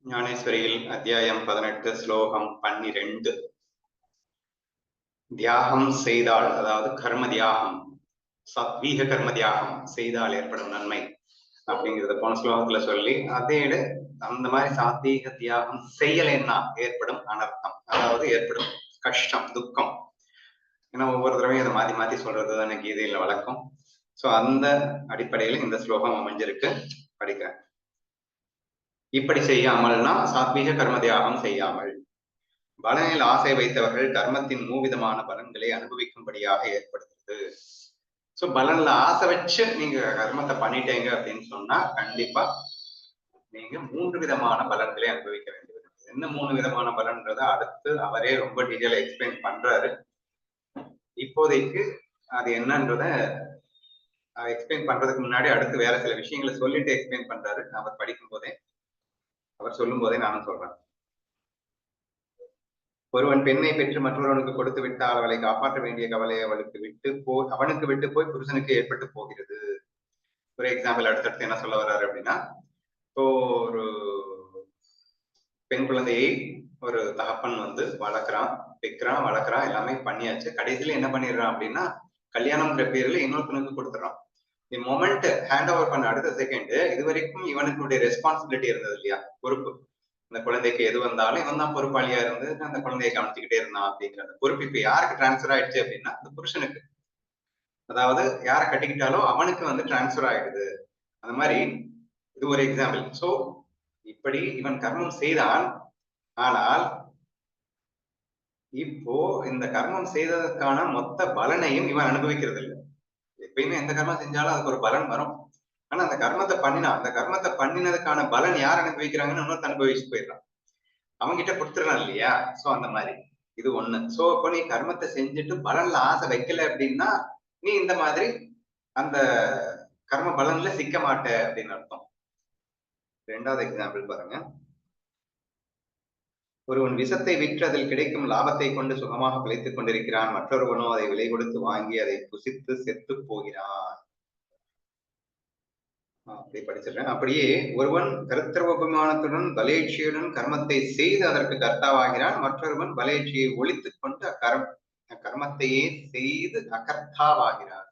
ஞானேஸ்வரியில் அத்தியாயம் 18 ஸ்லோகம் 12. தியாகம் செய்தால், அதாவது கர்ம தியாகம், சத்வீக கர்ம தியாகம் செய்தால் ஏற்படும் நன்மை அப்படிங்கிறத போன ஸ்லோகத்துல சொல்லி, அதேடு அந்த மாதிரி சாத்வீக தியாகம் செய்யலைன்னா ஏற்படும் அனர்த்தம், அதாவது ஏற்படும் கஷ்டம், துக்கம். ஏன்னா ஒவ்வொரு தடவையும் அதை மாத்தி மாத்தி சொல்றது தானே கீதையில வழக்கம். சோ அந்த அடிப்படையில் இந்த ஸ்லோகம் அமைஞ்சிருக்கு. படிக்கிறேன். இப்படி செய்யாமல்னா சாத்வீக கர்ம தியாகம் செய்யாமல். பலனில் ஆசை வைத்தவர்கள் கர்மத்தின் மூவிதமான பலன்களை அனுபவிக்கும்படியாக ஏற்படுகிறது. சோ பலன்ல ஆசை வச்சு நீங்க கர்மத்தை பண்ணிட்டீங்க அப்படின்னு சொன்னா கண்டிப்பா நீங்க 3 விதமான பலன்களை அனுபவிக்க வேண்டியது. என்ன 3 விதமான பலன்றத அடுத்து அவரே ரொம்ப டீட்டெயிலா எக்ஸ்பிளைன் பண்றாரு. இப்போதைக்கு அது என்னன்றத எக்ஸ்பிளைன் பண்றதுக்கு முன்னாடி அடுத்து வேற சில விஷயங்களை சொல்லிட்டு எக்ஸ்பிளைன் பண்றாரு. அவர் படிக்கும் போதே, அவர் சொல்லும் போதே நானும் சொல்றேன். ஒருவன் பெண்ணை பெற்று மற்றொருவனுக்கு கொடுத்து விட்டால் அவளை காப்பாற்ற வேண்டிய கவலை அவனுக்கு விட்டு போய் புருஷனுக்கு ஏற்பட்டு போகிறது. ஒரு எக்ஸாம்பிள் அடுத்தடுத்து என்ன சொல்ல வர்றாரு அப்படின்னா, இப்போ ஒரு பெண் குழந்தையை ஒரு தகப்பன் வளர்க்குறான், வளர்க்குறான், எல்லாமே பண்ணியாச்சு. கடைசியில என்ன பண்ணிடுறான் அப்படின்னா, கல்யாணம்ன்ற பேர்ல இன்னொருத்தனுக்கு கொடுத்துறான். தி மொமெண்ட் ஹேண்ட் ஓவர் பண்ண அடுத்த செகண்ட் இது வரைக்கும் இவனுடைய ரெஸ்பான்சிபிலிட்டி இருந்தது இல்லையா, பொறுப்பு. அந்த குழந்தைக்கு எது வந்தாலும் இவன் தான் பொறுப்பாளியா இருந்து அந்த குழந்தையை கவனிச்சுக்கிட்டே இருந்தான் அப்படிங்கிற அந்த பொறுப்பு இப்ப யாருக்கு டிரான்ஸ்பர் ஆயிடுச்சு அப்படின்னா அந்த புருஷனுக்கு. அதாவது யாரை கட்டிக்கிட்டாலோ அவனுக்கு டிரான்ஸ்பர் ஆயிடுது. அந்த மாதிரி இது ஒரு எக்ஸாம்பிள். சோ இப்படி இவன் கர்மம் செய்தான். ஆனால் இப்போ இந்த கர்மம் செய்ததற்கான மொத்த பலனையும் இவன் அனுபவிக்கிறது இல்லை. எப்பயுமே எந்த கர்மம் செஞ்சாலும் அதுக்கு ஒரு பலன் வரும். ஆனா அந்த கர்மத்தை பண்ணினதுக்கான பலன் யார் அனுபவிக்கிறாங்கன்னு இன்னொருத்த அனுபவிச்சு போயிடறான். அவங்கிட்ட கொடுத்துடலாம் இல்லையா. சோ அந்த மாதிரி இது ஒண்ணு. சோ இப்போ நீ கர்மத்தை செஞ்சுட்டு பலன்ல ஆசை வைக்கல அப்படின்னா நீ இந்த மாதிரி அந்த கர்ம பலன்ல சிக்க மாட்ட அப்படின்னு அர்த்தம். 2வது எக்ஸாம்பிள் பாருங்க. ஒருவன் விஷத்தை விற்று அதில் கிடைக்கும் லாபத்தை கொண்டு சுகமாக பிழைத்துக் கொண்டிருக்கிறான். மற்றொருவனோ அதை விலை கொடுத்து வாங்கி அதை புசித்து செத்து போகிறான். அப்படி படிச்சிடறேன். அப்படியே ஒருவன் கருத்திரவபிமானத்துடன் பலேட்சியுடன் கர்மத்தை செய்து அதற்கு கர்த்தாவாகிறான். மற்றொருவன் பலேட்சியை ஒழித்துக் கொண்டு கர்மத்தையே செய்து அகர்த்தாவாகிறான்.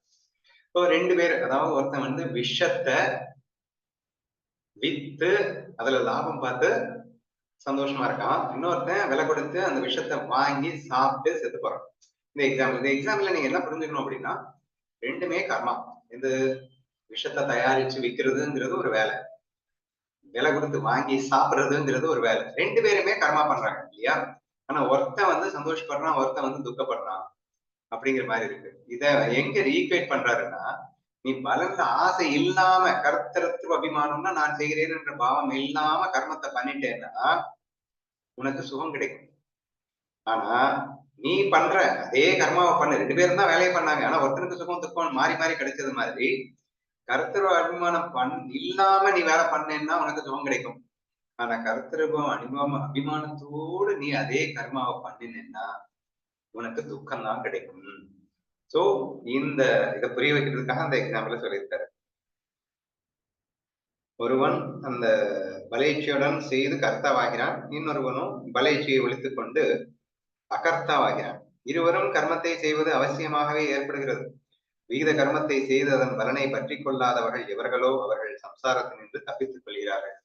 இப்போ 2 பேர், அதாவது ஒருத்தன் விஷத்தை வித்து அதுல லாபம் பார்த்து சந்தோஷமா இருக்கான். இன்னொருத்தன் விலை கொடுத்து அந்த விஷத்தை வாங்கி சாப்பிட்டு செத்து போறான். இந்த எக்ஸாம்பிள்ல நீங்க என்ன புரிஞ்சுக்கணும் அப்படின்னா, 2மே கர்மா. இந்த விஷத்தை தயாரிச்சு விற்கிறதுங்கிறது ஒரு வேலை, விலை கொடுத்து வாங்கி சாப்பிடுறதுங்கிறது ஒரு வேலை. 2 பேருமே கர்மா பண்றாங்க இல்லையா. ஆனா ஒருத்தன் சந்தோஷப்படுறான், ஒருத்தன் துக்கப்படுறான் அப்படிங்கிற மாதிரி இருக்கு. இத எங்க ரீக்வேட் பண்றாருன்னா, நீ பலன்ல ஆசை இல்லாம கர்த்தரத்துவ அபிமானம்னா நான் செய்கிறேன் என்ற பாவம் இல்லாம கர்மத்தை பண்ணிட்டேன்னா உனக்கு சுகம் கிடைக்கும். ஆனா நீ பண்ற அதே கர்மாவை பண்ண 2 பேரும் தான் வேலையை பண்ணாங்க. ஆனா ஒருத்தனுக்கு சுகம் துக்கம் மாறி மாறி கிடைச்சது மாதிரி கர்த்தருவ அபிமானம் இல்லாம நீ வேலை பண்ணேன்னா உனக்கு சுகம் கிடைக்கும். ஆனா கர்த்தருவம் அபிமானத்தோடு நீ அதே கர்மாவை பண்ணினேன்னா உனக்கு துக்கம் தான் கிடைக்கும். சோ இதை புரிய வைக்கிறதுக்காக அந்த எக்ஸாம்பிள சொல்லியிருக்காரு. ஒருவன் அந்த பலேட்சியுடன் செய்து கர்த்தாவாகிறான், இன்னொருவனும் பலேட்சியை ஒழித்துக் கொண்டு அகர்த்தாவாகிறான். இருவரும் கர்மத்தை செய்வது அவசியமாகவே ஏற்படுகிறது. விகித கர்மத்தை செய்து அதன் பலனை பற்றி கொள்ளாதவர்கள் எவர்களோ அவர்கள் சம்சாரத்தினின்று தப்பித்துக் கொள்கிறார்கள்.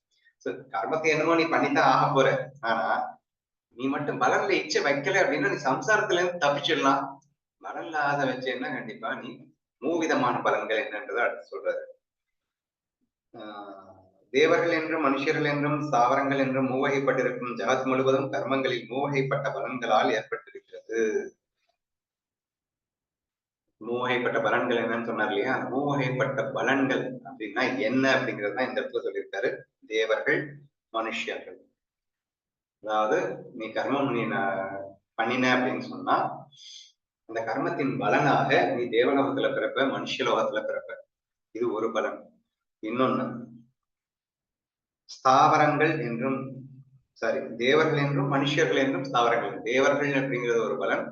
கர்மத்தை என்னமோ நீ பண்ணித்தான் ஆக போற. ஆனா நீ மட்டும் பலன்ல இச்சை வைக்கல அப்படின்னா நீ சம்சாரத்துல இருந்து தப்பிச்சிடலாம். பலன்ல ஆசை வச்சேன்னா கண்டிப்பா நீ மூவிதமான பலன்கள் என்னன்றதை அடுத்து சொல்றாரு. தேவர்கள் என்றும் மனுஷர்கள் என்றும் ஸ்தாவரங்கள் என்றும் மூவகைப்பட்டிருக்கும் ஜகத் முழுவதும் கர்மங்களில் மூவகைப்பட்ட பலன்களால் ஏற்பட்டிருக்கிறது. மூவகைப்பட்ட பலன்கள் என்னன்னு சொன்னார் இல்லையா. மூவகைப்பட்ட பலன்கள் அப்படின்னா என்ன அப்படிங்கறதுதான் இந்த இடத்துல சொல்லியிருக்காரு. தேவர்கள், மனுஷர்கள். அதாவது நீ கர்மம் நீ பண்ணின அப்படின்னு சொன்னா அந்த கர்மத்தின் பலனாக நீ தேவலோகத்துல பிறப்ப, மனுஷலோகத்துல பிறப்ப. இது ஒரு பலன். இன்னொன்னு ஸ்தாவரங்கள் என்றும் தேவர்கள் என்றும் மனுஷர்கள் என்றும் ஸ்தாவரங்கள். தேவர்கள் அப்படிங்கிறது ஒரு பலன்,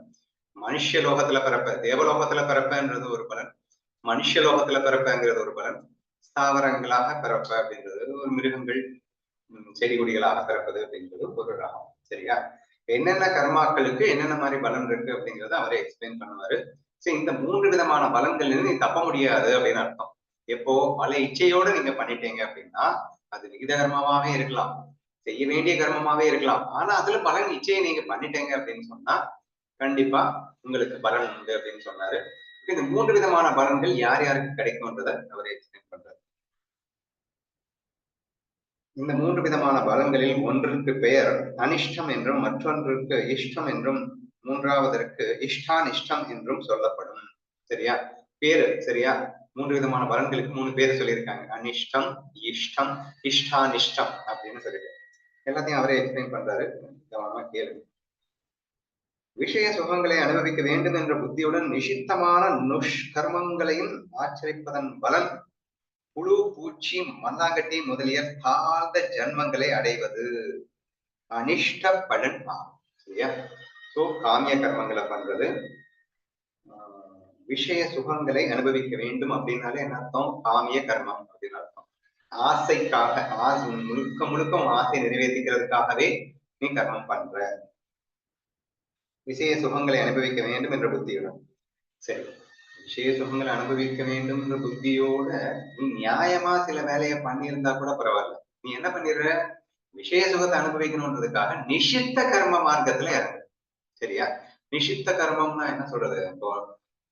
மனுஷலோகத்துல பிறப்ப தேவலோகத்துல பிறப்பன்றது ஒரு பலன், மனுஷலோகத்துல பிறப்பங்கிறது ஒரு பலன், ஸ்தாவரங்களாக பிறப்ப அப்படின்றது ஒரு மிருகங்கள் செடி கொடிகளாக பிறப்பது அப்படிங்கிறது ஒரு ரகம். சரியா? என்னென்ன கர்மாக்களுக்கு என்னென்ன மாதிரி பலன் இருக்கு அப்படிங்கறத அவரே எக்ஸ்பிளைன் பண்ணுவாரு. சரி, இந்த 3 விதமான பலன்கள் இருந்து நீ தப்ப முடியாது அப்படின்னு அர்த்தம். எப்போ பல இச்சையோட நீங்க பண்ணிட்டீங்க அப்படின்னா அது விகித கர்மமாவே இருக்கலாம், செய்ய வேண்டிய கர்மமாவே இருக்கலாம். ஆனா அதுல பலன் இச்சையை நீங்க பண்ணிட்டீங்க அப்படின்னு சொன்னா கண்டிப்பா உங்களுக்கு பலன் உண்டு அப்படின்னு சொன்னாரு. இந்த 3 விதமான பலன்கள் யார் யாருக்கு கிடைக்கும்ன்றத அவரே எக்ஸ்பிளைன் பண்றாரு. இந்த 3 விதமான பலன்களில் ஒன்றுக்கு பெயர் அனிஷ்டம் என்றும், மற்றொன்றுக்கு இஷ்டம் என்றும், மூன்றாவதற்கு இஷ்டானிஷ்டம் என்றும் சொல்லப்படும். சரியா? பேரு சரியா? 3 விதமான பலன்களுக்கு 3 பேர் சொல்லியிருக்காங்க. அனிஷ்டம், இஷ்டம், இஷ்டானிஷ்டம் அப்படின்னு சொல்லிட்டு எல்லாத்தையும் அவரே எக்ஸ்பிளைன் பண்றாரு. கவனமா கேளுங்க. விஷய சுகங்களை அனுபவிக்க வேண்டும் என்ற புத்தியுடன் நிஷித்தமான நுஷ்கர்மங்களையும் ஆச்சரிப்பதன் பலன் புழு, பூச்சி, மண்ணாங்கட்டி முதலிய தாழ்ந்த ஜன்மங்களை அடைவது அனிஷ்ட பலன் ஆகும். சரியா? சோ காமிய கர்மங்களை பண்றது, விஷய சுகங்களை அனுபவிக்க வேண்டும் அப்படின்னாலே என்ன அர்த்தம்? காமிய கர்மம் அப்படின்னு அர்த்தம். ஆசைக்காக, முழுக்க முழுக்க ஆசை நிறைவேற்றிக்கிறதுக்காகவே நீ கர்மம் பண்ற. விஷய சுகங்களை அனுபவிக்க வேண்டும் என்ற புத்தியுடன். சரி, விஷய சுகங்களை அனுபவிக்க வேண்டும் என்ற புத்தியோட நீ நியாயமா சில வேலையை பண்ணியிருந்தா கூட பரவாயில்ல. நீ என்ன பண்ணிடுற? விஷய சுகத்தை அனுபவிக்கணும்ன்றதுக்காக நிஷித்த கர்ம மார்க்கத்துல இறங்கு. சரியா? நிஷித்த கர்மம்னா என்ன சொல்றது? இப்போ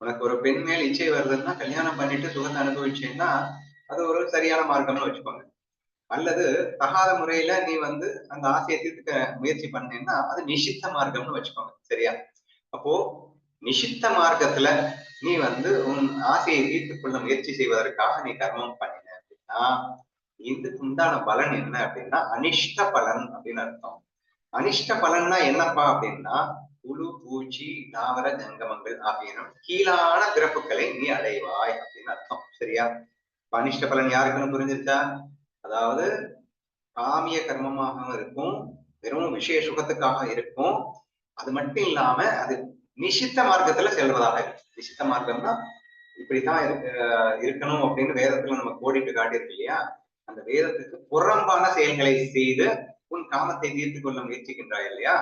உனக்கு ஒரு பெண் மேல் இச்சை வருதுன்னா கல்யாணம் பண்ணிட்டு சுகத்தை அனுபவிச்சேன்னா அது ஒரு சரியான மார்க்கம்னு வச்சுக்கோங்க. அல்லது தகாத முறையில நீ அந்த ஆசையை தீர்த்துக்க முயற்சி பண்ணேன்னா அது நிஷித்த மார்க்கம்னு வச்சுக்கோங்க. சரியா? அப்போ நிஷித்த மார்க்கத்துல நீ உன் ஆசையை தீர்த்துக் கொள்ள முயற்சி செய்வதற்காக நீ கர்மம் பண்ணின அப்படின்னா இதுக்கு உண்டான பலன் என்ன அப்படின்னா அனிஷ்ட பலன் அப்படின்னு அர்த்தம். அனிஷ்ட பலன்னா என்னப்பா அப்படின்னா புழு, பூச்சி, தாவர ஜங்கமங்கள் ஆகியன கீழான பிறப்புகளை நீ அடைவாய் அப்படின்னு அர்த்தம். சரியா? அனிஷ்ட பலன் யாருக்குன்னு புரிஞ்சிருச்சா? அதாவது காமிய கர்மமாக இருக்கும், வெறும் விஷய சுகத்துக்காக இருக்கும். அது மட்டும் இல்லாம அது நிஷித்த மார்க்கத்துல செல்வதாக இருக்கு. நிஷித்த மார்க்கம்னா இப்படித்தான் இருக்கணும் அப்படின்னு வேதத்துல நம்ம கோடிட்டு காட்டியிருக்கு இல்லையா? அந்த வேதத்துக்கு புறம்பான செயல்களை செய்து உன் காமத்தை தீர்த்து கொள்ள முயற்சிக்கின்றாய் இல்லையா?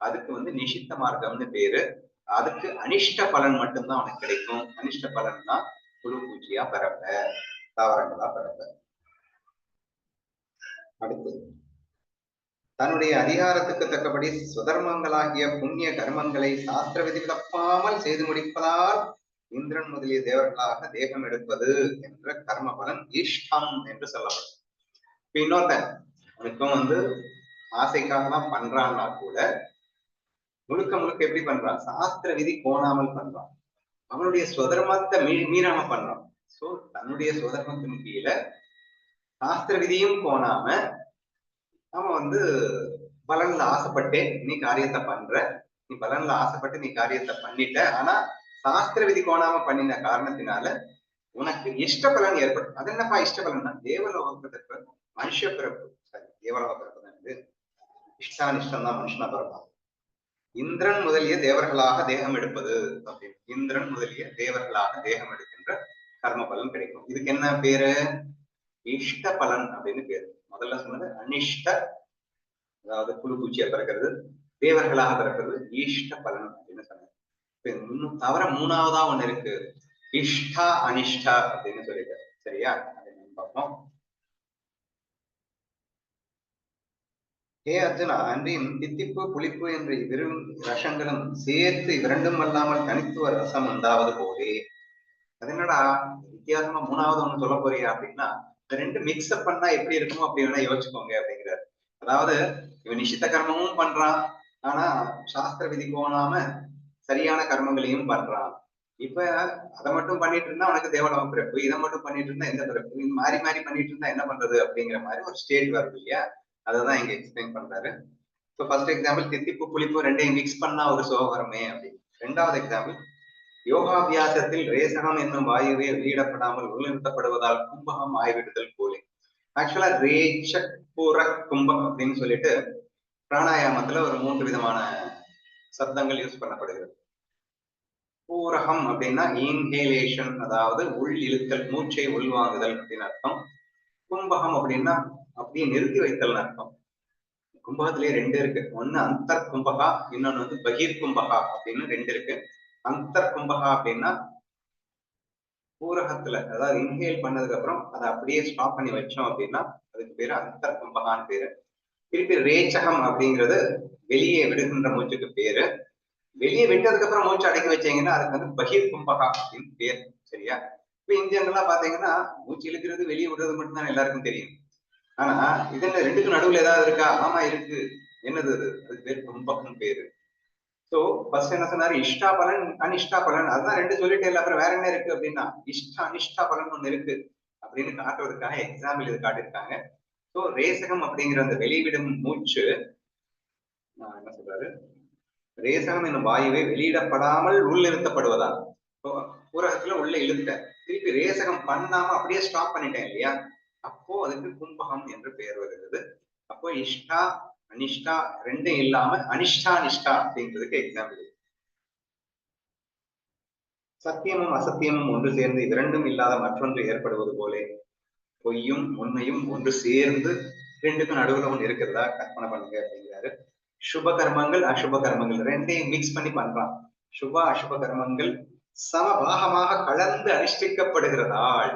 அதுக்கு நிஷித்த மார்க்கம்னு பேரு. அதுக்கு அனிஷ்ட பலன் மட்டும்தான் உனக்கு கிடைக்கும். அனிஷ்ட பலன் தான் புழு, பூச்சியா பிறப்ப, தாவரங்களா பிறப்ப. அடுத்து தன்னுடைய அதிகாரத்துக்கு தக்கபடி சுதர்மங்களாகிய புண்ணிய கர்மங்களை சாஸ்திர விதி தப்பாமல் செய்து முடிப்பதால் இந்திரன் முதலிய தேவர்களாக தேகம் எடுப்பது என்ற கர்ம பலன் இஷ்டம் என்று சொல்லப்படும். இப்ப இன்னொருத்தன் அவனுக்கும் ஆசைக்காக தான் பண்றான்னா கூட முழுக்க முழுக்க எப்படி பண்றான்? சாஸ்திர விதி கோணாமல் பண்றான். அவனுடைய சுதர்மத்தை மீறாம பண்றான். சோ தன்னுடைய சுதர்மத்தின் கீழே சாஸ்திர விதியும் கோணாம அவன் பலன்ல ஆசைப்பட்டே நீ காரியத்தை பண்ற. நீ பலன்ல ஆசைப்பட்டு நீ காரியத்தை பண்ணிட்ட. ஆனா சாஸ்திர விதி கோணாம பண்ணின காரணத்தினால உனக்கு இஷ்ட பலன் ஏற்படும். அது என்னப்பா இஷ்ட பலன்னா? தேவலோக பிறப்பு, மனுஷ பிறப்பு. சரி, தேவலோக பிறப்பு தான் இஷ்டானிஷ்டம் தான் மனுஷனா பிறப்பான். இந்திரன் முதலிய தேவர்களாக தேகம் எடுப்பது அப்படின்னு. இந்திரன் முதலிய தேவர்களாக தேகம் எடுக்கின்ற கர்ம பலன் கிடைக்கும். இதுக்கு என்ன பேரு? இஷ்ட பலன் அப்படின்னு பேரு. முதல்ல சொன்னது அனிஷ்ட, அதாவது புழு பூச்சியா பிறக்கிறது, தேவர்களாக பிறக்கிறது இஷ்ட பலன் அப்படின்னு சொன்னாங்க. இன்னும் தவிர மூணாவதா ஒண்ணு இருக்கு, இஷ்டா அனிஷ்டா அப்படின்னு சொல்லிட்டு. சரியா? அதை பார்ப்போம். ஹே அர்ஜுனா, அன்றியும் தித்திப்பு, புளிப்பு என்ற இரு ரசங்களும் சேர்த்து இரண்டும் அல்லாமல் தனித்துவ ரசம் உண்டாவது போலே. அது என்னடா வித்தியாசமா மூணாவது ஒண்ணு சொல்ல போறியா அப்படின்னா, இந்த ரெண்டு மிக்ஸ்அப் பண்ணா எப்படி இருக்குமோ அப்படி வேணா யோசிச்சுக்கோங்க அப்படிங்கிறாரு. அதாவது இவன் நிஷித்த கர்மமும் பண்றான், ஆனா சாஸ்திர விதி போனாம சரியான கர்மங்களையும் பண்றான். இப்ப அதை மட்டும் பண்ணிட்டு இருந்தா உனக்கு தேவலோக பிறப்பு, இதை மட்டும் பண்ணிட்டு இருந்தா எந்த பிறப்பு, மாறி மாறி பண்ணிட்டு இருந்தா என்ன பண்றது அப்படிங்கிற மாதிரி ஒரு ஸ்டேட் வருது இல்லையா? அதான் இங்க எக்ஸ்பிளைன் பண்றாரு. இப்போ ஃபர்ஸ்ட் எக்ஸாம்பிள் தித்திப்பு புளிப்பு ரெண்டையும் மிக்ஸ் பண்ணா ஒரு சுகம் வருமே அப்படின்னு. ரெண்டாவது எக்ஸாம்பிள் யோகாபியாசத்தில் ரேசகம் என்னும் வாயுவே வெளியிடப்படாமல் உள்நிறுத்தப்படுவதால் கும்பகம் ஆய்விடுதல் போலே. ஆக்சுவலா ரேச்சபுர கும்பம் அப்படின்னு சொல்லிட்டு பிராணாயாமத்துல ஒரு 3 விதமான சப்தங்கள் யூஸ் பண்ணப்படுகிறது. பூரகம் அப்படின்னா இன்ஹேலேஷன், அதாவது உள் இழுத்தல், மூச்சை உள்வாங்குதல் அப்படின்னு அர்த்தம். கும்பகம் அப்படின்னா அப்படியே நிறுத்தி வைத்தல் அர்த்தம். கும்பகத்திலேயே ரெண்டு இருக்கு. ஒண்ணு அந்தர் கும்பகா, இன்னொன்னு வந்து பகீர் கும்பகா அப்படின்னு ரெண்டு இருக்கு. அந்தர் கும்பகா அப்படின்னா பூரகத்துல, அதாவது இன்ஹேல் பண்ணதுக்கு அப்புறம் அதை அப்படியே ஸ்டாப் பண்ணி வச்சோம் அப்படின்னா அதுக்கு பேரு அந்தர் கும்பகான்னு பேரு. திருப்பி ரேச்சகம் அப்படிங்கிறது வெளியே விடுகின்ற மூச்சுக்கு பேரு. வெளியே விட்டதுக்கு அப்புறம் மூச்சு அடக்கி வச்சீங்கன்னா அதுக்கு வந்து பகீர் கும்பகா அப்படின்னு பேர். சரியா? இப்ப இந்தியன்லாம் பாத்தீங்கன்னா மூச்சு இழுக்கிறது வெளியே விடுறது மட்டும்தான் எல்லாருக்கும் தெரியும். ஆனா இதுல ரெண்டுக்கும் நடுவுல ஏதாவது இருக்கா? ஆமா இருக்கு. என்னது அது? அதுக்கு பேர் கும்பகம் பேரு. சோ ஃபர்ஸ்ட் என்ன சொன்னாரு? இஷ்டா பலன், அனிஷ்டா பலன். அதுதான் ரெண்டு சொல்லிட்டே இல்ல, அப்புறம் வேற என்ன இருக்கு அப்படின்னா இஷ்ட அனிஷ்டா பலன் ஒண்ணு இருக்கு அப்படின்னு காட்டுறதுக்காக எக்ஸாம்பிள் இது காட்டியிருக்காங்க. சோ ரேசகம் அப்படிங்கிற அந்த வெளிவிடும் மூச்சு என்ன சொல்றாரு? ரேசகம் என்னும் வாயுவை வெளியிடப்படாமல் உள் நிறுத்தப்படுவதா. ஊரகத்துல உள்ள இழுத்துட்டேன், திருப்பி ரேசகம் பண்ணாம அப்படியே ஸ்டாப் பண்ணிட்டேன் இல்லையா, அப்போ அதுக்கு கும்பகம் என்று பெயர் வருகிறது. அப்போ இஷ்டா அனிஷ்டா ரெண்டும் இல்லாம அனிஷ்டா நிஷ்டா அப்படிங்கிறதுக்கு எக்ஸாம்பிள். சத்தியமும் அசத்தியமும் ஒன்று சேர்ந்து இரண்டும் இல்லாத மற்றொன்று ஏற்படுவது போல பொய்யும் உண்மையும் ஒன்று சேர்ந்து ரெண்டுக்கும் நடுவுல ஒன்று இருக்கிறதா கற்பனை பண்ணுங்க அப்படிங்கிறாரு. சுப கர்மங்கள் அசுப கர்மங்கள் ரெண்டையும் மிக்ஸ் பண்ணி பண்றான். சுப அசுப கர்மங்கள் சமபாகமாக கலந்து அனுஷ்டிக்கப்படுகிறதால்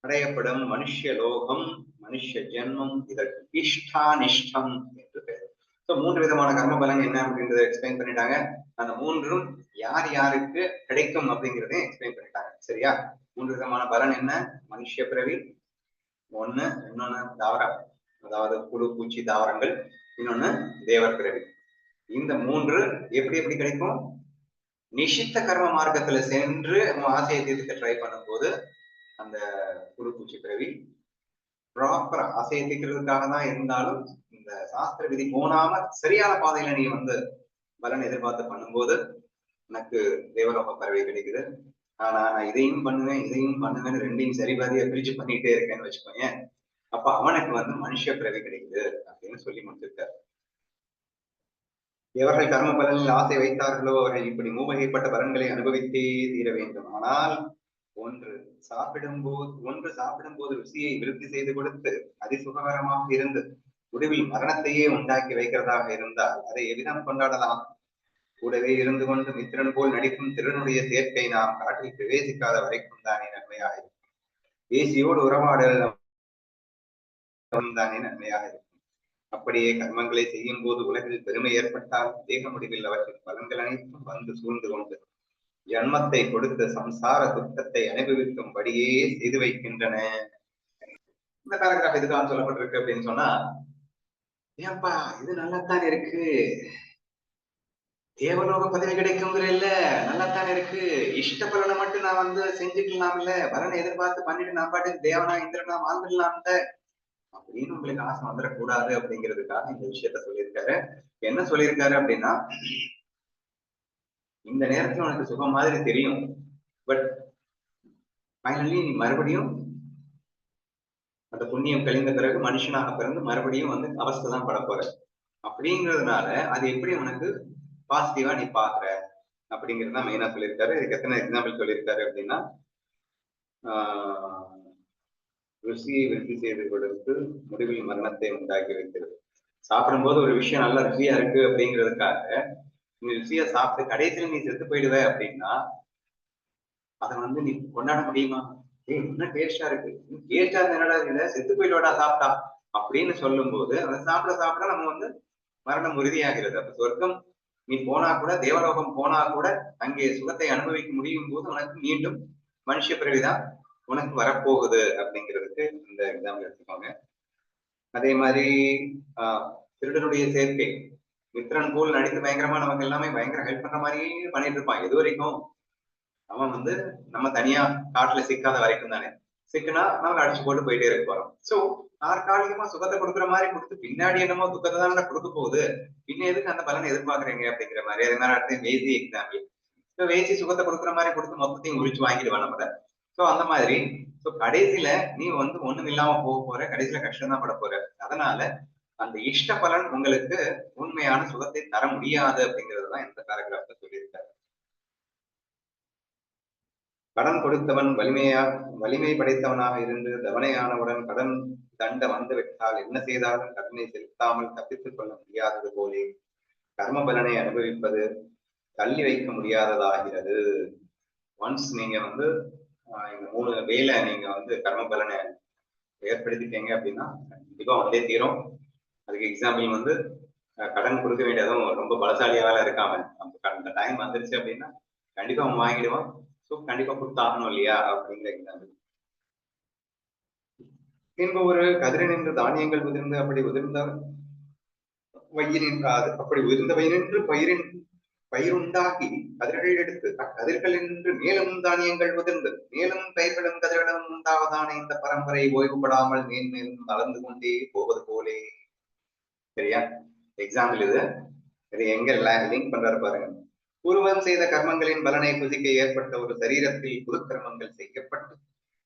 அடையப்படும் மனுஷலோகம், மனுஷ ஜென்மம் இதற்கு இஷ்டானிஷ்டம் என்று பெயர். ஸோ மூன்று விதமான கர்ம பலன் என்ன அப்படின்றத எக்ஸ்பிளைன் பண்ணிட்டாங்க. அந்த மூன்றும் யார் யாருக்கு கிடைக்கும் அப்படிங்கிறதையும் எக்ஸ்பிளைன் பண்ணிட்டாங்க. சரியா? மூன்று விதமான பலன் என்ன? மனுஷ பிறவி ஒண்ணு, இன்னொன்னு தாவரம், அதாவது புழு பூச்சி தாவரங்கள், இன்னொன்னு தேவர் பிறவி. இந்த மூன்று எப்படி எப்படி கிடைக்கும்? நிஷித்த கர்ம மார்க்கத்துல சென்று ஆசையை தீர்த்துக்க ட்ரை பண்ணும்போது அந்த புழு பூச்சி பிறவி, ப்ராப்பர் ஆசையை தீர்க்கிறதுக்காக தான் இருந்தாலும் இந்த சாஸ்திர விதி போனாம சரியான பாதையில நீ வந்து பலன் எதிர்பார்த்து பண்ணும்போது எனக்கு தேவலோக பறவை கிடைக்குது. ஆனா நான் இதையும் பண்ணுவேன் இதையும் பண்ணுவேன்னு ரெண்டையும் சரிபாதியா பிரிச்சு பண்ணிட்டே இருக்கேன்னு வச்சுக்கோங்க, அப்ப அவனுக்கு வந்து மனுஷ பிறவி கிடைக்குது அப்படின்னு சொல்லி முடிச்சிருக்காரு. எவர்கள் கர்ம பலனில் ஆசை வைத்தார்களோ அவர்கள் இப்படி மூவகைப்பட்ட பலன்களை அனுபவித்தே தீர வேண்டும். ஆனால் ஒன்று சாப்பிடும் போது ருசியை விருத்தி செய்து கொடுத்து அதிசுகரமாக இருந்து முடிவில் மரணத்தையே உண்டாக்கி வைக்கிறதாக இருந்தால் அதை எவ்விதம் கொண்டாடலாம்? கூடவே இருந்து கொண்டு மித்திரன் போல் நடிக்கும் திறனுடைய சேர்க்கை நாம் காட்டில் பிரவேசிக்காத வரைக்கும் தானே நன்மையாக இருக்கும். தேசியோடு உறவாடல் தானே நன்மையாக இருக்கும். அப்படியே கர்மங்களை செய்யும் போது உலகில் பெருமை ஏற்பட்டால் தேக முடிவில் அவற்றின் பலன்கள் அனைத்தும் வந்து சூழ்ந்து கொண்டு ஜன்மத்தை கொடுத்து சம்சார துக்கத்தை அனுபவிக்கும்படியே செய்து வைக்கின்றன. இந்த பேராகிராஃப் எதுக்காக சொல்லப்பட்டிருக்கு அப்படின்னு சொன்னா, ஏன்பா இது நல்லாத்தான் இருக்கு, தேவலோக பதவி கிடைக்குங்கிற இல்ல, நல்லாத்தானே இருக்கு, இஷ்ட பலனை மட்டும் நான் வந்து செஞ்சுக்கலாம் இல்ல, பலனை எதிர்பார்த்து பண்ணிட்டு நான் பாட்டுக்கு தேவனா இந்திரனா வாழ்ந்துடலாம்ல அப்படின்னு உங்களுக்கு ஆசை வந்துடக்கூடாது அப்படிங்கிறதுக்காக இந்த விஷயத்த சொல்லியிருக்காரு. என்ன சொல்லியிருக்காரு அப்படின்னா, இந்த நேரத்துல உனக்கு சுகம் மாதிரி தெரியும், பட் ஃபைனலி நீ மறுபடியும் அந்த புண்ணியம் கழிந்த பிறகு மனுஷனாக பிறந்து மறுபடியும் வந்து அவஸ்தை தான் பட போற. அப்படிங்கிறதுனால அது எப்படி உனக்கு பாசிட்டிவா நீ பாக்குற அப்படிங்கிறது தான் மெயினா சொல்லியிருக்காரு. இதுக்கு எத்தனை எக்ஸாம்பிள் சொல்லியிருக்காரு அப்படின்னா, ருசியை விருத்தி செய்து கொடுத்து முடிவில் மரணத்தை உண்டாக்கி வைக்கிறது. சாப்பிடும்போது ஒரு விஷயம் நல்லா ருசியா இருக்கு அப்படிங்கிறதுக்காக நீ ருசியா சாப்பிட்டு கடைசியில் நீ செத்து போயிடுவ அப்படின்னா அதை வந்து நீ கொண்டாட முடியுமா? ஏய் இன்னும் டேஸ்டா இருக்கு, டேஸ்டா என்னடா இல்ல செத்து போயிடுவாடா சாப்பிட்டா அப்படின்னு சொல்லும் போது அதை சாப்பிட சாப்பிட நம்ம வந்து மரணம் உறுதியாகிறது. அப்ப சொர்க்கம் நீ போனா கூட, தேவலோகம் போனா கூட அங்கே சுகத்தை அனுபவிக்க முடியும் போது உனக்கு மீண்டும் மனுஷ பிறவிதான் உனக்கு வரப்போகுது அப்படிங்கிறதுக்கு இந்த எக்ஸாம்பிள் எடுத்துக்கோங்க. அதே மாதிரி திருடனுடைய சேர்க்கை, மித்ரன் போல் நடித்து பயங்கரமா நமக்கு எல்லாமே பயங்கர ஹெல்ப் பண்ற மாதிரியே பண்ணிட்டு இருப்பான் எது வரைக்கும் அவன் வந்து நம்ம தனியா காட்டுல சிக்காத வரைக்கும் தானே. சிக்குனா நம்ம அடிச்சு போட்டு போயிட்டே இருக்க போறோம். சோ தற்காலிகமா சுகத்தை கொடுக்குற மாதிரி கொடுத்து பின்னாடி என்னமோ துக்கத்தை தானே கொடுக்க போகுது, பின்ன எதுக்கு அந்த பலனை எதிர்பார்க்கறீங்க அப்படிங்கிற மாதிரி. அதே மாதிரி அடுத்து வேசி எக்ஸாம்பிள், வேசி சுகத்தை கொடுக்குற மாதிரி கொடுத்து மொத்தத்தையும் உரிச்சு வாங்கிடுவான் நம்மள. சோ அந்த மாதிரி கடைசியில நீ வந்து ஒண்ணும் இல்லாம போக போற, கடைசியில கஷ்டம் தான் பட போற. அதனால அந்த இஷ்ட பலன் உங்களுக்கு உண்மையான சுகத்தை தர முடியாது அப்படிங்கிறதுதான் இந்த பேராகிராஃப்ல சொல்லியிருக்காரு. கடன் கொடுத்தவன் வலிமை படைத்தவனாக இருந்து தவணையானவுடன் கடன் தண்ட வந்துவிட்டால் என்ன செய்தாலும் கடனை செலுத்தாமல் தப்பித்துக் கொள்ள முடியாதது போலே கர்ம பலனை அனுபவிப்பது தள்ளி வைக்க முடியாததாகிறது. ஒன்ஸ் நீங்க வந்து இந்த 3 வேலை நீங்க வந்து கர்ம பலனை ஏற்படுத்திட்டீங்க அப்படின்னா கண்டிப்பா வந்தே தீரும். அதுக்கு எக்ஸாம்பிள் வந்து கடன் கொடுக்க வேண்டியதும் ரொம்ப பலசாலியால இருக்காம அந்த டைம் வந்துருச்சு அப்படின்னா கண்டிப்பா அவன் வாங்கிடுவான். ஸோ கண்டிப்பா கொடுத்தாகணும் இல்லையா அப்படிங்கிற எக்ஸாம்பிள். பின்பு ஒரு கதிரில் நின்று தானியங்கள் உதிர்ந்து அப்படி உதிர்ந்த வயிறின்றாது அப்படி உதிர்ந்த வயிறின்று பயிருண்டாகி கதிர்கள் எடுத்து அக்கதிர்கள் என்று மேலும் தானியங்கள் உதிர்ந்து மேலும் பயிர்களும் கதிர்களும் உண்டாவதான இந்த பரம்பரை ஓய்வுபடாமல் மேன்மேலும் வளர்ந்து கொண்டே போவது போலே. சரியா? எக்ஸாம்பிள் இது எங்க லிங்க் பண்றாரு பாருங்க. ஒருவன் செய்த கர்மங்களின் பலனை புசிக்க ஏற்பட்ட ஒரு சரீரத்தில் புது கர்மங்கள் செய்யப்பட்டு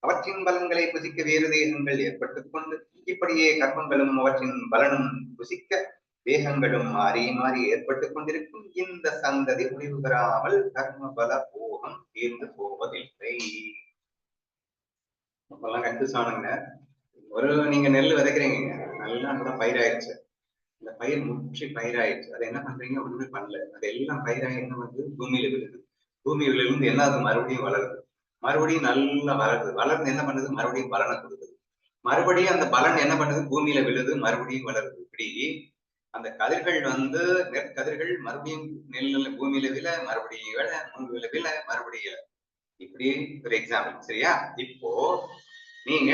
அவற்றின் பலன்களை புசிக்க வேறு தேகங்கள் ஏற்பட்டுக் கொண்டு இப்படியே கர்மங்களும் அவற்றின் பலனும் புசிக்க தேகங்களும் மாறி மாறி ஏற்பட்டுக் கொண்டிருக்கும் இந்த சந்ததி முடிவு பெறாமல் கர்ம பல போகம் தீர்ந்து போவதில்லை. அப்பெல்லாம் கன்ஃபியூஸ் ஆனுங்க. நீங்க நெல் விதைக்கிறீங்க, நல்லா கூட பயிராயிடுச்சு. இந்த பயிர் முற்றி பயிராயிடுச்சு. அதை என்ன பண்றீங்க? ஒண்ணுமே பண்ணல. அது எல்லாம் பயிராகி என்ன வந்து பூமியில விழுது. பூமியில இருந்து என்ன அது மறுபடியும் வளருது. மறுபடியும் நல்லா வளர்ந்து என்ன பண்ணுது? மறுபடியும் பலனை கொடுக்குது. மறுபடியும் அந்த பலன் என்ன பண்ணுது? பூமியில விழுது, மறுபடியும் வளருது. இப்படி அந்த கதிர்கள் வந்து நெற்கதிர்கள் மறுபடியும் நெல் பூமியில விழ, மறுபடியும் விழ, பூமியில விழ, மறுபடியும் இப்படி ஒரு எக்ஸாம்பிள். சரியா? இப்போ நீங்க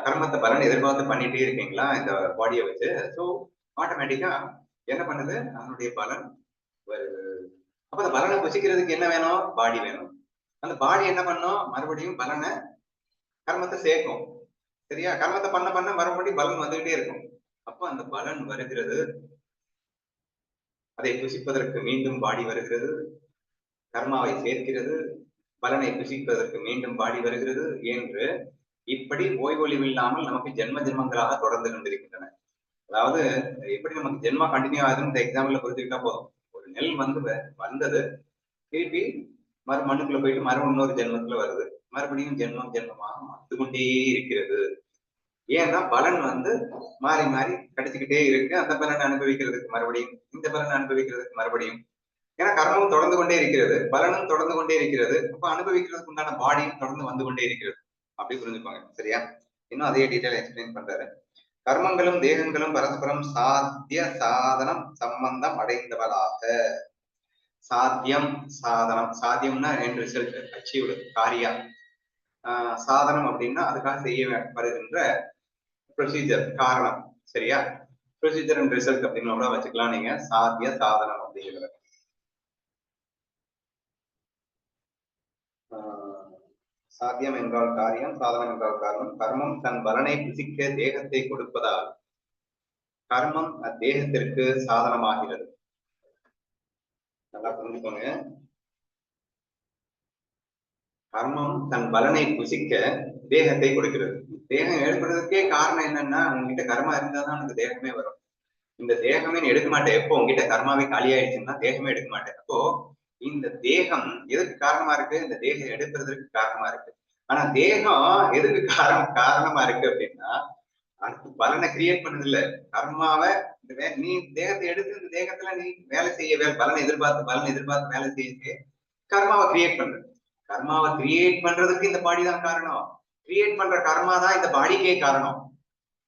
கர்மத்தை பலன் எதிர்பார்த்து பண்ணிட்டே இருக்கீங்களா இந்த பாடியை வச்சு? ஸோ ஆட்டோமேட்டிக்கா என்ன பண்ணுது? அதனுடைய பலன் வருது. அப்ப அந்த பலனை புசிக்கிறதுக்கு என்ன வேணும்? பாடி வேணும். அந்த பாடி என்ன பண்ணும்? மறுபடியும் பலனை கர்மத்தை சேர்க்கும். சரியா? கர்மத்தை பண்ண பண்ண மறுபடியும் பலன் வந்துகிட்டே இருக்கும். அப்ப அந்த பலன் வருகிறது, அதை புசிப்பதற்கு மீண்டும் பாடி வருகிறது, கர்மாவை சேர்க்கிறது, பலனை புசிப்பதற்கு மீண்டும் பாடி வருகிறது என்று இப்படி ஓய்வொழிவில்லாமல் நமக்கு ஜென்ம ஜென்மங்களாக தொடர்ந்து கொண்டிருக்கின்றன. அதாவது எப்படி நமக்கு ஜென்மா கண்டினியூ ஆகுதுன்னு இந்த எக்ஸாம்பிள்ல புரிஞ்சுக்கிட்டா போதும். ஒரு நெல் வந்தது திருப்பி மண்ணுக்குள்ள போயிட்டு இன்னொரு ஜென்மத்துல வருது, மறுபடியும் ஜென்மமாக வந்து கொண்டே இருக்கிறது. ஏன்னா பலன் வந்து மாறி மாறி கிடைச்சுக்கிட்டே இருக்கு. அந்த பலனை அனுபவிக்கிறதுக்கு மறுபடியும், இந்த பலனை அனுபவிக்கிறதுக்கு மறுபடியும். ஏன்னா கர்மமும் தொடர்ந்து கொண்டே இருக்கிறது, பலனும் தொடர்ந்து கொண்டே இருக்கிறது. அப்ப அனுபவிக்கிறதுக்கு உண்டான பாடியும் தொடர்ந்து வந்து கொண்டே இருக்கிறது. அப்படி புரிஞ்சுப்பாங்க. சரியா? இன்னும் அதே டீட்டெயில் எக்ஸ்பிளைன் பண்றாரு. கர்மங்களும் தேகங்களும் பரஸ்பரம் சாத்திய சாதனம் சம்பந்தம் அடைந்தவளாக. சாத்தியம் சாதனம், சாத்தியம்னா என் ரிசல்ட், அச்சீவ்டு, காரியம். சாதனம் அப்படின்னா அதுக்காக செய்யப்படுகின்ற ப்ரொசீஜர், காரணம். சரியா? ப்ரொசீஜர் அண்ட் ரிசல்ட் அப்படின்னு கூட வச்சுக்கலாம் நீங்க. சாத்திய சாதனம் அப்படிங்கிறது சாத்தியம் என்றால் காரியம், சாதனம் என்றால் காரணம். கர்மம் தன் பலனை புசிக்க தேகத்தை கொடுப்பதால் கர்மம் அத்தேகத்திற்கு சாதனமாகிறது. நல்லா புரிஞ்சுக்கோங்க. கர்மம் தன் பலனை புசிக்க தேகத்தை கொடுக்கிறது. தேகம் ஏற்படுறதுக்கே காரணம் என்னன்னா, உங்ககிட்ட கர்மா இருந்தாதான் உனக்கு தேகமே வரும். இந்த தேகமே நீ எடுக்க மாட்டேன். எப்போ உங்ககிட்ட கர்மாவே காலியாயிடுச்சுன்னா தேகமே எடுக்க மாட்டேன். அப்போ இந்த தேகம் எதுக்கு காரணமா இருக்கு? இந்த தேகம் எடுக்கிறதுக்கு காரணமா இருக்கு. ஆனா தேகம் எதுக்கு காரணமா இருக்கு அப்படின்னா, அதுக்கு பலனை கிரியேட் பண்ணது இல்ல. கர்மாவை நீ தேகத்தை எடுத்து இந்த தேகத்துல நீ வேலை செய்ய பலனை எதிர்பார்த்து வேலை செய்ய கர்மாவை கிரியேட் பண்ற. கர்மாவை கிரியேட் பண்றதுக்கு இந்த பாடி தான் காரணம். கிரியேட் பண்ற கர்மா தான் இந்த பாடிக்கே காரணம்.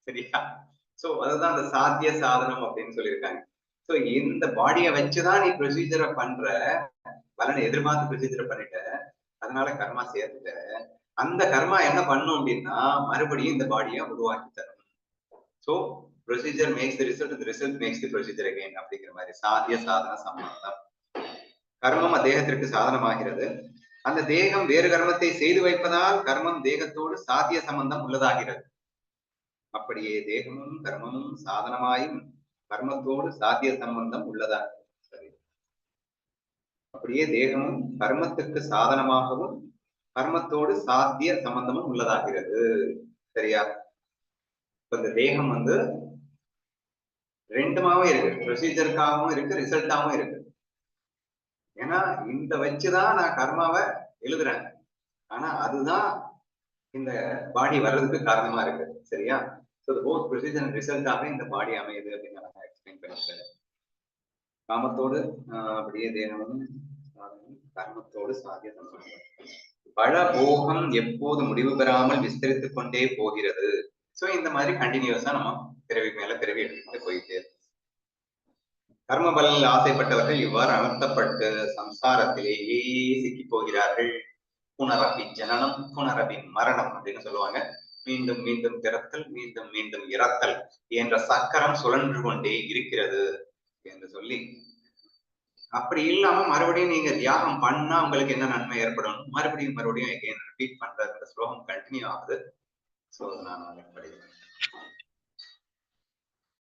சரியா? சோ அதுதான் அந்த சாத்திய சாதனம் அப்படின்னு சொல்லியிருக்காங்க. சோ இந்த பாடியை வச்சுதான் நீ ப்ரொசீஜரை பண்ற, பலனை எதிர்பார்த்து ப்ரொசீஜரை பண்ணிட்ட, அதனால கர்மா சேர்த்துட்ட. அந்த கர்மா என்ன பண்ணும் அப்படின்னா மறுபடியும் இந்த பாடியை உருவாக்கி தரும். So procedure makes the result, the result makes the procedure again அப்படிங்கிற மாதிரி சாத்திய சாதன சம்பந்தம். கர்மம் தேகத்திற்கு சாதனமாகிறது. அந்த தேகம் வேறு கர்மத்தை செய்து வைப்பதால் கர்மம் தேகத்தோடு சாத்திய சம்பந்தம் உள்ளதாகிறது. அப்படியே தேகமும் கர்மமும் சாதனமாயும் கர்மத்தோடு சாத்திய சம்பந்தம் உள்ளதா? சரி. அப்படியே தேகமும் கர்மத்துக்கு சாதனமாகவும் கர்மத்தோடு சாத்திய சம்பந்தமும் உள்ளதாகிறது. சரியா? இந்த தேகம் வந்து ரெண்டுமாவும் இருக்கு, ப்ரொசீஜருக்காகவும் இருக்கு, ரிசல்ட்டாவும் இருக்கு. ஏன்னா இந்த வச்சுதான் நான் கர்மாவை எழுதுறேன். ஆனா அதுதான் இந்த பாடி வர்றதுக்கு காரணமா இருக்கு. சரியா? ஸோ போத் ப்ரொசீஜர் ரிசல்ட்டாக இந்த பாடி அமையுது அப்படின்னு நான் எக்ஸ்பிளைன் பண்ணிருக்கேன். காமத்தோடு அப்படியே தேகமும் கர்மத்தோடு சாதிய சம்பந்தம். பல போகம் எப்போது முடிவு பெறாமல் விஸ்தரித்துக் கொண்டே போகிறது. சோ இந்த மாதிரி கண்டினியூஸா நம்ம பிறவி மேல பிறவி எடுத்துட்டு போயிட்டு கர்ம பலனில் ஆசைப்பட்டவர்கள் இவ்வாறு அமர்த்தப்பட்டு சம்சாரத்திலேயே சிக்கி போகிறார்கள். புனரபி ஜனனம் புனரபி மரணம் அப்படின்னு சொல்லுவாங்க. மீண்டும் மீண்டும் பிறத்தல் மீண்டும் மீண்டும் இறத்தல் என்ற சக்கரம் சுழன்று கொண்டே இருக்கிறது என்று சொல்லி, அப்படி இல்லாம மறுபடியும் நீங்க தியாகம் பண்ணா உங்களுக்கு என்ன நன்மை ஏற்படும், மறுபடியும் எகைன் ரிப்பீட் பண்ற இந்த ஸ்லோகம் கண்டினியூ ஆகுது. ஸோ நான் படிக்கிறேன்.